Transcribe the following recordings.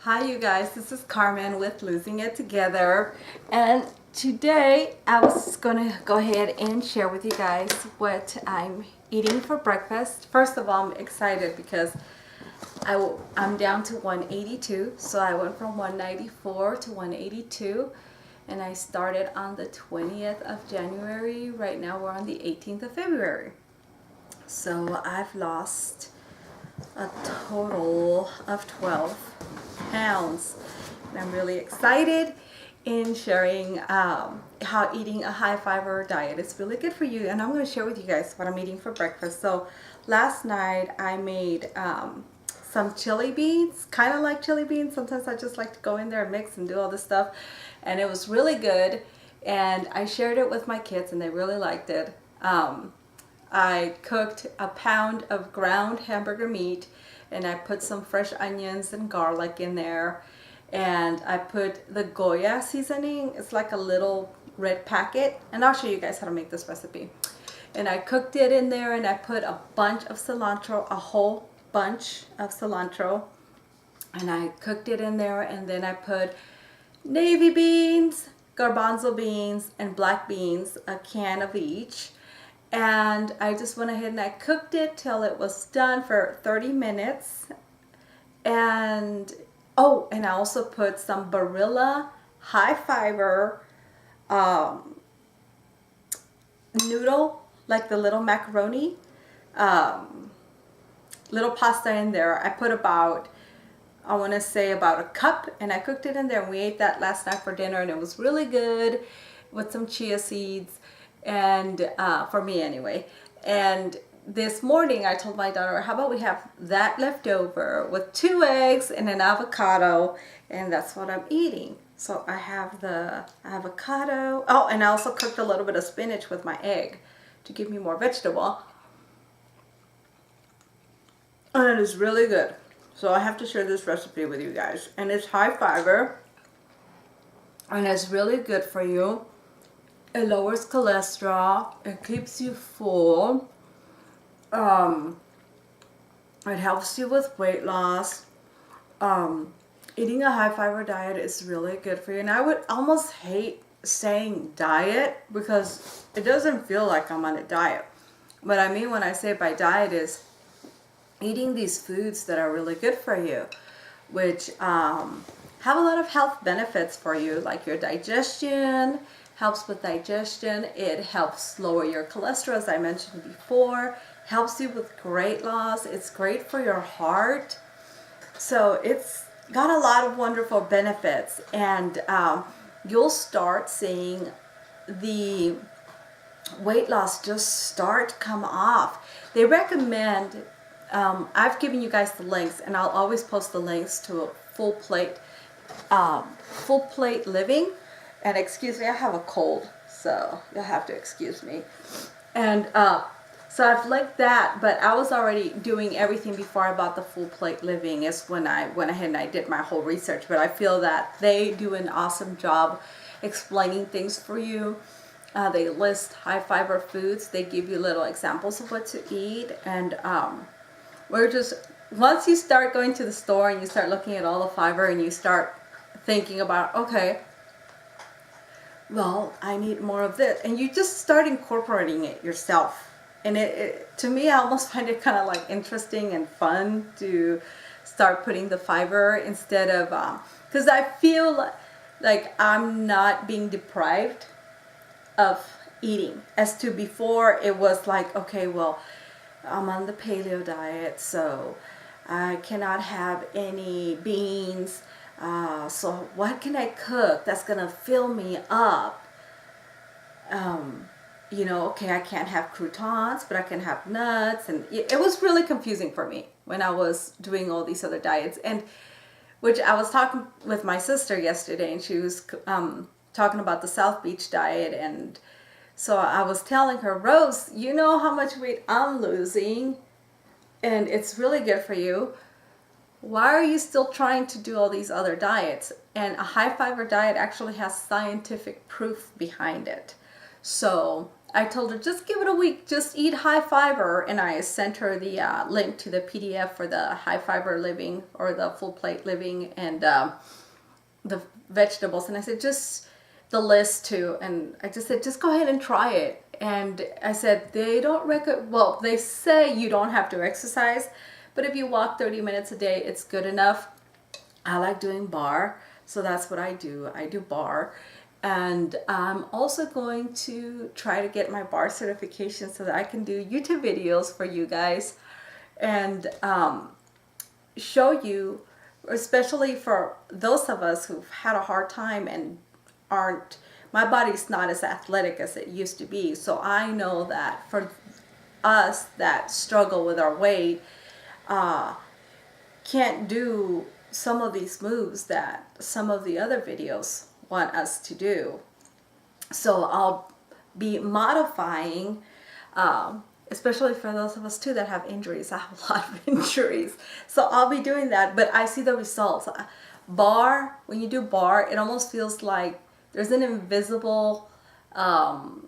Hi you guys, this is Carmen with Losing It Together, and today I was gonna go ahead and share with you guys what I'm eating for breakfast. First of all, I'm excited because I'm down to 182, so I went from 194 to 182, and I started on the 20th of January. Right now we're on the 18th of February, so I've lost a total of 12 pounds, and I'm really excited in sharing how eating a high fiber diet is really good for you. And I'm going to share with you guys what I'm eating for breakfast. So last night I made some chili beans, kind of like chili beans. Sometimes I just like to go in there and mix and do all this stuff, and it was really good, and I shared it with my kids and they really liked it. I cooked a pound of ground hamburger meat, and I put some fresh onions and garlic in there, and I put the Goya seasoning. It's like a little red packet, and I'll show you guys how to make this recipe. And I cooked it in there, and I put a bunch of cilantro, a whole bunch of cilantro, and I cooked it in there, and then I put navy beans, garbanzo beans, and black beans, a can of each. And I just went ahead and I cooked it till it was done for 30 minutes. And oh, and I also put some Barilla high fiber noodle, like the little macaroni, little pasta in there. I put about, I want to say about a cup, and I cooked it in there, and we ate that last night for dinner, and it was really good with some chia seeds, and for me anyway. And this morning I told my daughter, how about we have that left over with 2 eggs and an avocado, and that's what I'm eating. So I have the avocado. Oh, and I also cooked a little bit of spinach with my egg to give me more vegetable, and it is really good. So I have to share this recipe with you guys, and it's high fiber, and it's really good for you. It lowers cholesterol. It keeps you full. It helps you with weight loss. Eating a high fiber diet is really good for you. And I would almost hate saying diet because it doesn't feel like I'm on a diet. What I mean when I say by diet is eating these foods that are really good for you, which have a lot of health benefits for you, like your digestion. Helps with digestion. It helps lower your cholesterol, as I mentioned before. Helps you with weight loss. It's great for your heart. So it's got a lot of wonderful benefits, and you'll start seeing the weight loss just start to come off. They recommend, I've given you guys the links, and I'll always post the links to a full plate living. And excuse me, I have a cold, so you'll have to excuse me. And so I've linked that, but I was already doing everything before I bought the full plate living is when I went ahead and I did my whole research. But I feel that they do an awesome job explaining things for you. They list high fiber foods. They give you little examples of what to eat. And once you start going to the store and you start looking at all the fiber and you start thinking about, okay, well, I need more of this, and you just start incorporating it yourself. And it to me, I almost find it kind of like interesting and fun to start putting the fiber instead of because I feel like I'm not being deprived of eating, as to before it was like, okay, well, I'm on the paleo diet, so I cannot have any beans. So what can I cook that's gonna fill me up? Okay, I can't have croutons, but I can have nuts, and it was really confusing for me when I was doing all these other diets. And which I was talking with my sister yesterday, and she was talking about the South Beach diet, and so I was telling her, Rose, you know how much weight I'm losing, and it's really good for you. Why are you still trying to do all these other diets? And a high fiber diet actually has scientific proof behind it. So I told her, just give it a week, just eat high fiber. And I sent her the link to the PDF for the high fiber living or the full plate living and the vegetables. And I said, just the list too. And I just said, just go ahead and try it. And I said, they don't recommend, well, they say you don't have to exercise, but if you walk 30 minutes a day, it's good enough. I like doing barre, so that's what I do. I do barre. And I'm also going to try to get my barre certification so that I can do YouTube videos for you guys and show you, especially for those of us who've had a hard time and aren't, my body's not as athletic as it used to be. So I know that for us that struggle with our weight, can't do some of these moves that some of the other videos want us to do. So I'll be modifying, especially for those of us too that have injuries. I have a lot of injuries, so I'll be doing that. But I see the results. Barre, when you do barre, it almost feels like there's an invisible, what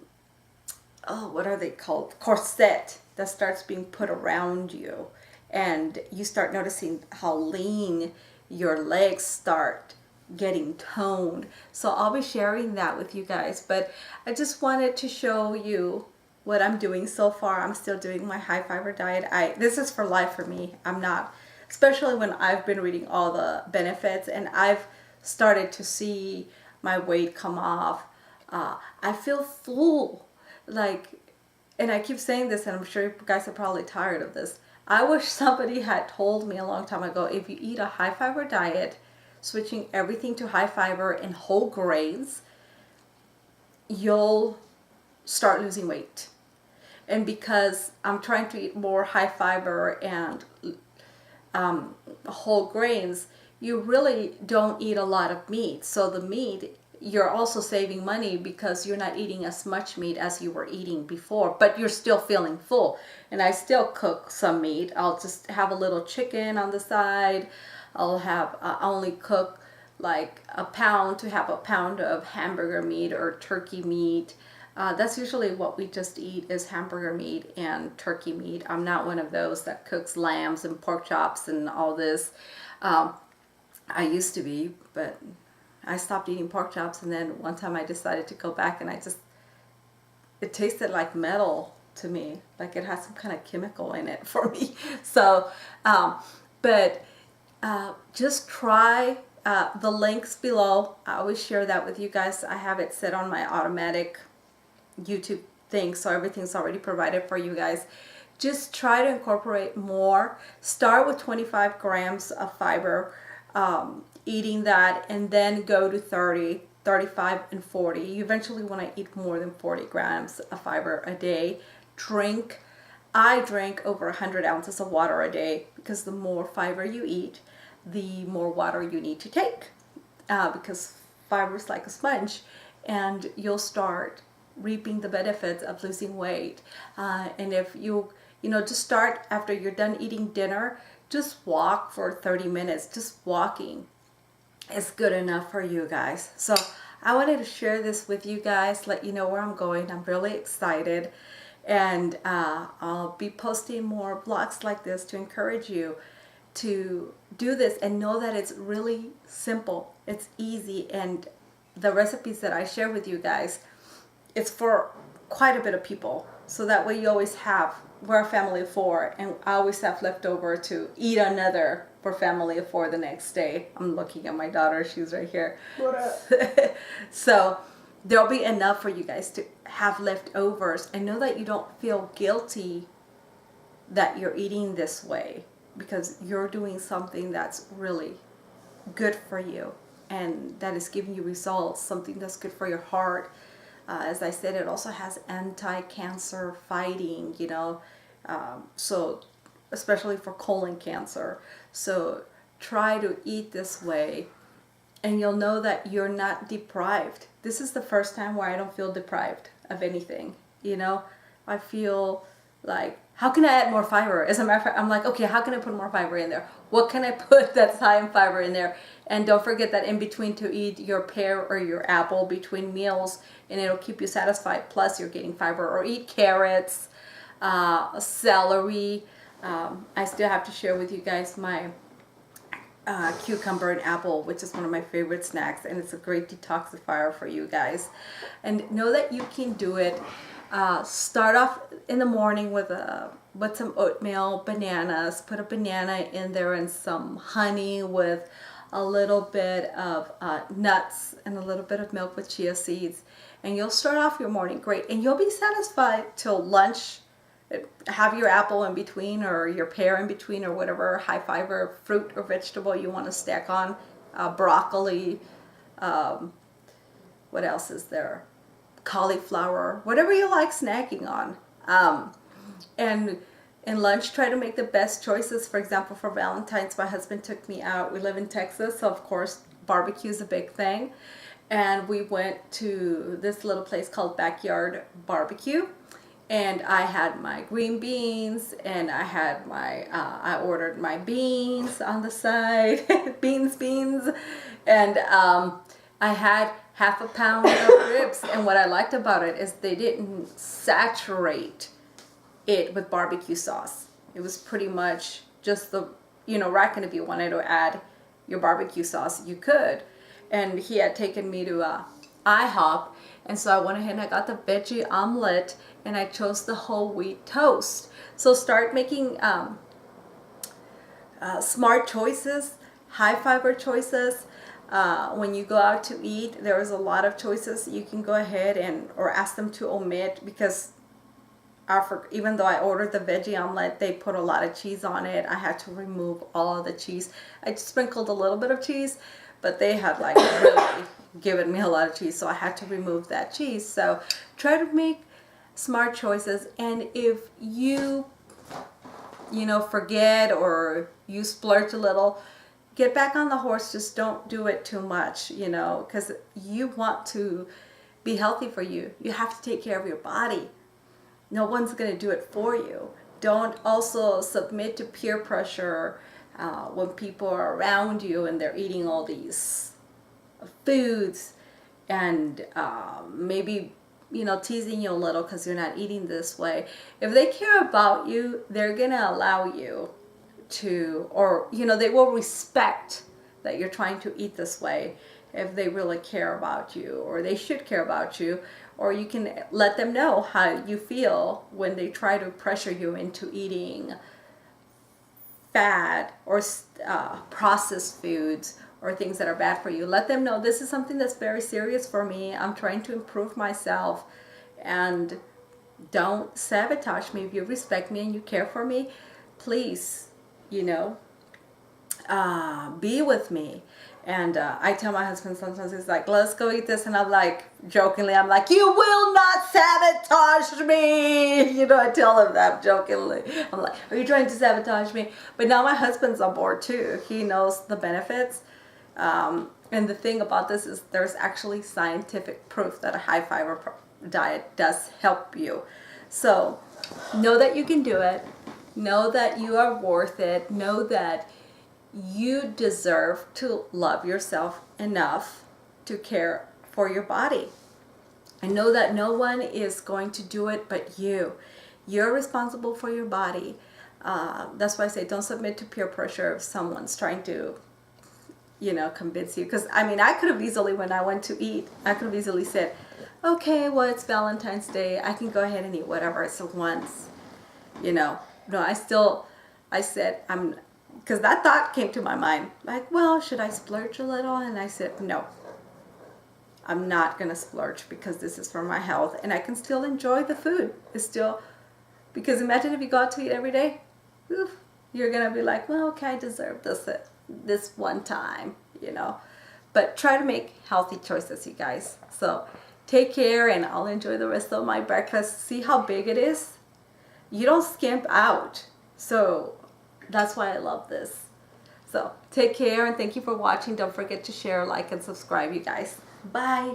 are they called? Corset that starts being put around you, and you start noticing how lean your legs start getting toned. So I'll be sharing that with you guys, but I just wanted to show you what I'm doing so far. I'm still doing my high fiber diet. This is for life for me. I'm not, especially when I've been reading all the benefits and I've started to see my weight come off. I feel full, like, and I keep saying this, and I'm sure you guys are probably tired of this. I wish somebody had told me a long time ago, if you eat a high fiber diet, switching everything to high fiber and whole grains, you'll start losing weight. And because I'm trying to eat more high fiber and whole grains, you really don't eat a lot of meat. So the meat, you're also saving money because you're not eating as much meat as you were eating before, but you're still feeling full. And I still cook some meat. I'll just have a little chicken on the side. I only cook like a pound to have a pound of hamburger meat or turkey meat. That's usually what we just eat, is hamburger meat and turkey meat. I'm not one of those that cooks lambs and pork chops and all this. I used to be, but I stopped eating pork chops, and then one time I decided to go back, and it tasted like metal to me, like it had some kind of chemical in it for me. So, just try the links below. I always share that with you guys. I have it set on my automatic YouTube thing, so everything's already provided for you guys. Just try to incorporate more. Start with 25 grams of fiber, eating that, and then go to 30, 35, and 40. You eventually want to eat more than 40 grams of fiber a day. I drink over 100 ounces of water a day, because the more fiber you eat, the more water you need to take, because fiber is like a sponge, and you'll start reaping the benefits of losing weight. And if just start after you're done eating dinner, just walk for 30 minutes. Just walking is good enough for you guys. So I wanted to share this with you guys, let you know where I'm going. I'm really excited, and I'll be posting more blogs like this to encourage you to do this, and know that it's really simple, it's easy, and the recipes that I share with you guys, it's for quite a bit of people. So that way you always have, we're a family of 4, and I always have leftover to eat another for family of 4 the next day. I'm looking at my daughter, she's right here. What up? So there'll be enough for you guys to have leftovers, and know that you don't feel guilty that you're eating this way, because you're doing something that's really good for you and that is giving you results, something that's good for your heart. As I said, it also has anti-cancer fighting, so especially for colon cancer. So try to eat this way, and you'll know that you're not deprived. This is the first time where I don't feel deprived of anything. I feel like how can I add more fiber? As a matter of fact, I'm like, okay, how can I put more fiber in there? What can I put that's high in fiber in there? And don't forget that in between to eat your pear or your apple between meals, and it'll keep you satisfied. Plus you're getting fiber. Or eat carrots, celery. I still have to share with you guys my cucumber and apple, which is one of my favorite snacks, and it's a great detoxifier for you guys. And know that you can do it. Start off in the morning with some oatmeal, bananas. Put a banana in there and some honey with a little bit of nuts and a little bit of milk with chia seeds, and you'll start off your morning great, and you'll be satisfied till lunch. Have your apple in between, or your pear in between, or whatever high fiber fruit or vegetable you want to stack on. Broccoli, what else is there? Cauliflower, whatever you like snacking on. And in lunch, try to make the best choices. For example, for Valentine's, my husband took me out. We live in Texas, so of course barbecue is a big thing, and we went to this little place called Backyard Barbecue. And I had my green beans, and I had my, I ordered my beans on the side, beans, and I had half a pound of ribs. And what I liked about it is they didn't saturate it with barbecue sauce. It was pretty much just the, rack, and if you wanted to add your barbecue sauce, you could. And he had taken me to IHOP, and so I went ahead and I got the veggie omelet, and I chose the whole wheat toast. So start making smart choices, high fiber choices. When you go out to eat, there is a lot of choices you can go ahead or ask them to omit, because even though I ordered the veggie omelet, they put a lot of cheese on it. I had to remove all of the cheese. I sprinkled a little bit of cheese, but they had like really given me a lot of cheese, so I had to remove that cheese. So try to make smart choices, and if you forget or you splurge a little, get back on the horse. Just don't do it too much, because you want to be healthy for you. You have to take care of your body. No one's going to do it for you. Don't also submit to peer pressure when people are around you and they're eating all these foods, and maybe teasing you a little because you're not eating this way. If they care about you, they're gonna allow you to, or they will respect that you're trying to eat this way if they really care about you, or they should care about you. Or you can let them know how you feel when they try to pressure you into eating fat or processed foods or things that are bad for you. Let them know, this is something that's very serious for me. I'm trying to improve myself, and don't sabotage me. If you respect me and you care for me, please, be with me. And I tell my husband sometimes, he's like, let's go eat this. And I'm like, jokingly, I'm like, you will not sabotage me. I tell him that jokingly. I'm like, are you trying to sabotage me? But now my husband's on board too. He knows the benefits. And the thing about this is there's actually scientific proof that a high fiber diet does help you. So know that you can do it. Know that you are worth it. Know that you deserve to love yourself enough to care for your body. And know that no one is going to do it but you. You're responsible for your body. That's why I say don't submit to peer pressure if someone's trying to, convince you. Because, I could have easily, when I went to eat, I could have easily said, okay, well, it's Valentine's Day. I can go ahead and eat whatever. So once, no, I said, because that thought came to my mind, like, well, should I splurge a little? And I said, no, I'm not going to splurge, because this is for my health, and I can still enjoy the food. It's still, because imagine if you go out to eat every day, you're going to be like, well, okay, I deserve this one time, But try to make healthy choices, you guys. So take care, and I'll enjoy the rest of my breakfast. See how big it is? You don't skimp out. So that's why I love this. So take care, and thank you for watching. Don't forget to share, like, and subscribe, you guys. Bye.